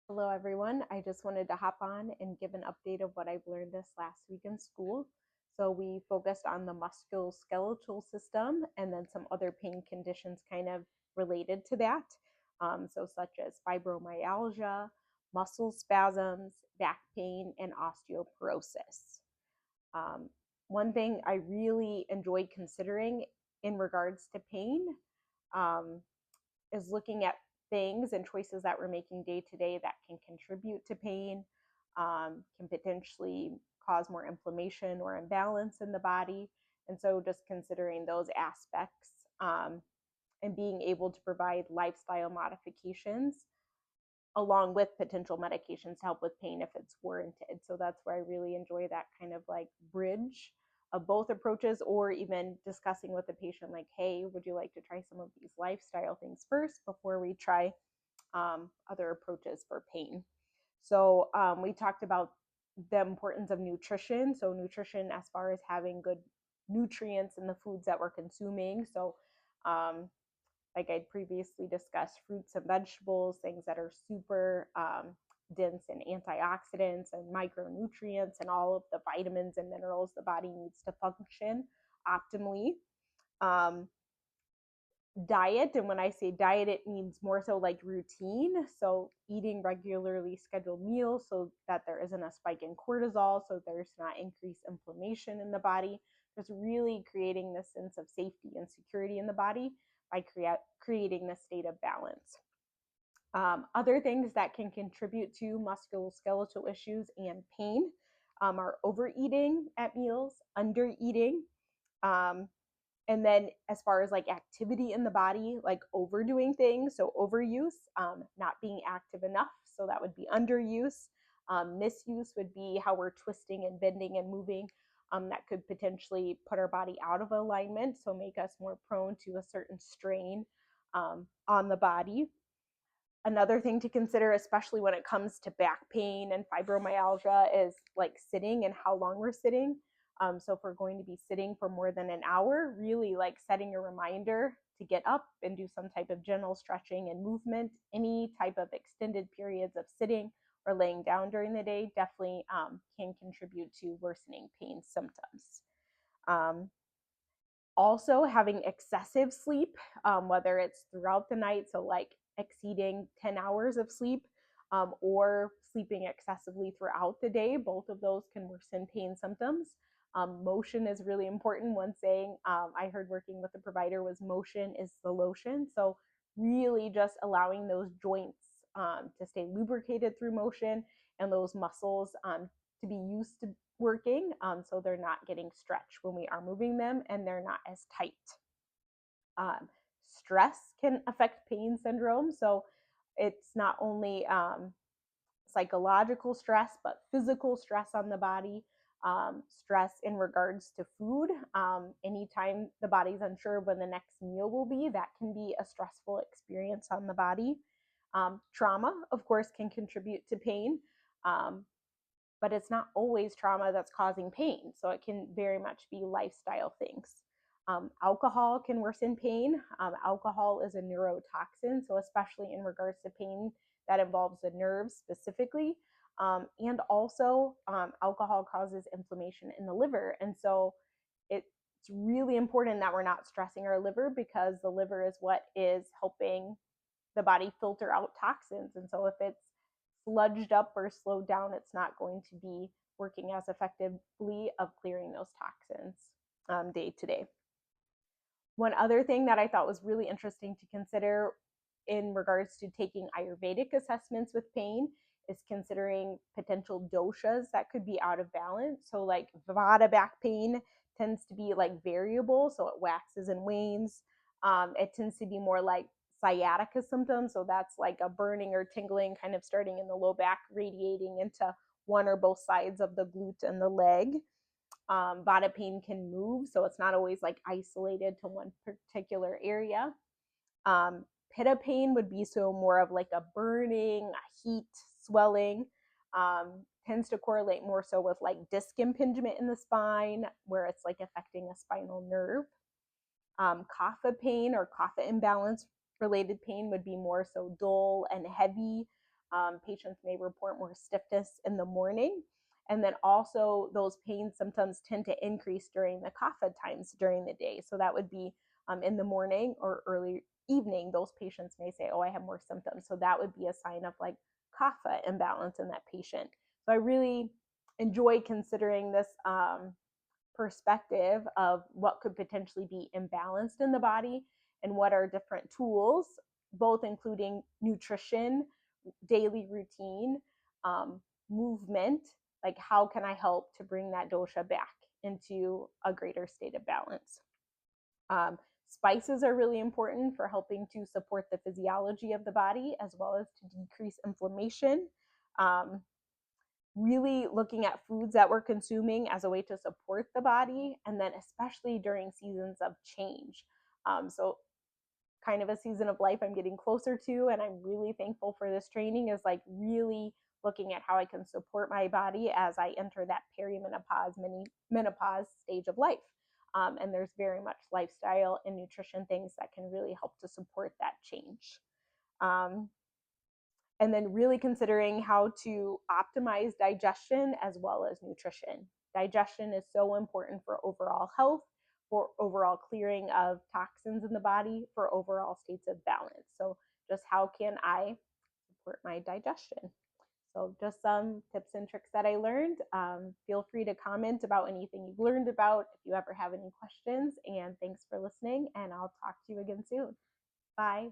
Hello, everyone. I just wanted to hop on and give an update of what I've learned this last week in school. So, we focused on the musculoskeletal system and then some other pain conditions kind of related to that. Such as fibromyalgia, muscle spasms, back pain, and osteoporosis. Um, One thing I really enjoyed considering in regards to pain um, is looking at things and choices that we're making day to day that can contribute to pain, can potentially cause more inflammation or imbalance in the body. And so, just considering those aspects and being able to provide lifestyle modifications along with potential medications to help with pain if it's warranted. So that's where I really enjoy that kind of like bridge of both approaches, or even discussing with the patient, like, hey, would you like to try some of these lifestyle things first before we try other approaches for pain? We talked about the importance of nutrition. So, nutrition as far as having good nutrients in the foods that we're consuming. Um, like I'd previously discussed, fruits and vegetables, things that are super dense in antioxidants and micronutrients and all of the vitamins and minerals the body needs to function optimally. Um, Diet, and when I say diet, it means more so like routine. So, eating regularly scheduled meals so that there isn't a spike in cortisol, so there's not increased inflammation in the body. Just really creating this sense of safety and security in the body by creating this state of balance. Other things that can contribute to musculoskeletal issues and pain are overeating at meals, undereating, um, and then as far as like activity in the body, like overdoing things, so overuse, not being active enough, so that would be underuse. Misuse would be how we're twisting and bending and moving. That could potentially put our body out of alignment, so make us more prone to a certain strain on the body. Another thing to consider, especially when it comes to back pain and fibromyalgia, is like sitting and how long we're sitting. So if we're going to be sitting for more than an hour, really like setting a reminder to get up and do some type of gentle stretching and movement. Any type of extended periods of sitting or laying down during the day definitely can contribute to worsening pain symptoms. Um, Also, having excessive sleep, whether it's throughout the night, so like exceeding 10 hours of sleep, or sleeping excessively throughout the day, both of those can worsen pain symptoms. Motion is really important. One saying I heard working with a provider was motion is the lotion. So, really just allowing those joints to stay lubricated through motion and those muscles to be used to working, so they're not getting stretched when we are moving them and they're not as tight. Um, Stress can affect pain syndrome. So it's not only psychological stress, but physical stress on the body, stress in regards to food. Anytime the body's unsure when the next meal will be, that can be a stressful experience on the body. Trauma, of course, can contribute to pain. Um, but it's not always trauma that's causing pain. So it can very much be lifestyle things. Alcohol can worsen pain. Alcohol is a neurotoxin, so especially in regards to pain that involves the nerves specifically. And also, alcohol causes inflammation in the liver. And so it's really important that we're not stressing our liver, because the liver is what is helping the body filter out toxins. And so if it's sludged up or slowed down, it's not going to be working as effectively of clearing those toxins day to day. One other thing that I thought was really interesting to consider in regards to taking Ayurvedic assessments with pain is considering potential doshas that could be out of balance. So, like Vata back pain tends to be like variable, so it waxes and wanes. It tends to be more like sciatica symptoms, so that's like a burning or tingling kind of starting in the low back, radiating into one or both sides of the glute and the leg. Vata pain can move, so it's not always like isolated to one particular area. Um, Pitta pain would be so more of like a burning, a heat, swelling. Tends to correlate more so with like disc impingement in the spine, where it's like affecting a spinal nerve. Kapha pain or kapha imbalance related pain would be more so dull and heavy, Patients may report more stiffness in the morning. And then also, those pain symptoms tend to increase during the kapha times during the day. So that would be in the morning or early evening. Those patients may say, "Oh, I have more symptoms." So that would be a sign of like kapha imbalance in that patient. So I really enjoy considering this perspective of what could potentially be imbalanced in the body and what are different tools, both including nutrition, daily routine, movement, like how can I help to bring that dosha back into a greater state of balance. Spices are really important for helping to support the physiology of the body as well as to decrease inflammation. Um, Really looking at foods that we're consuming as a way to support the body, and then especially during seasons of change. So kind of a season of life I'm getting closer to, and I'm really thankful for this training, is like really looking at how I can support my body as I enter that perimenopause, menopause stage of life. And there's very much lifestyle and nutrition things that can really help to support that change. Um, and then really considering how to optimize digestion as well as nutrition. Digestion is so important for overall health, for overall clearing of toxins in the body, for overall states of balance. So, just how can I support my digestion? So, just some tips and tricks that I learned. Feel free to comment about anything you've learned about if you ever have any questions. And thanks for listening, and I'll talk to you again soon. Bye.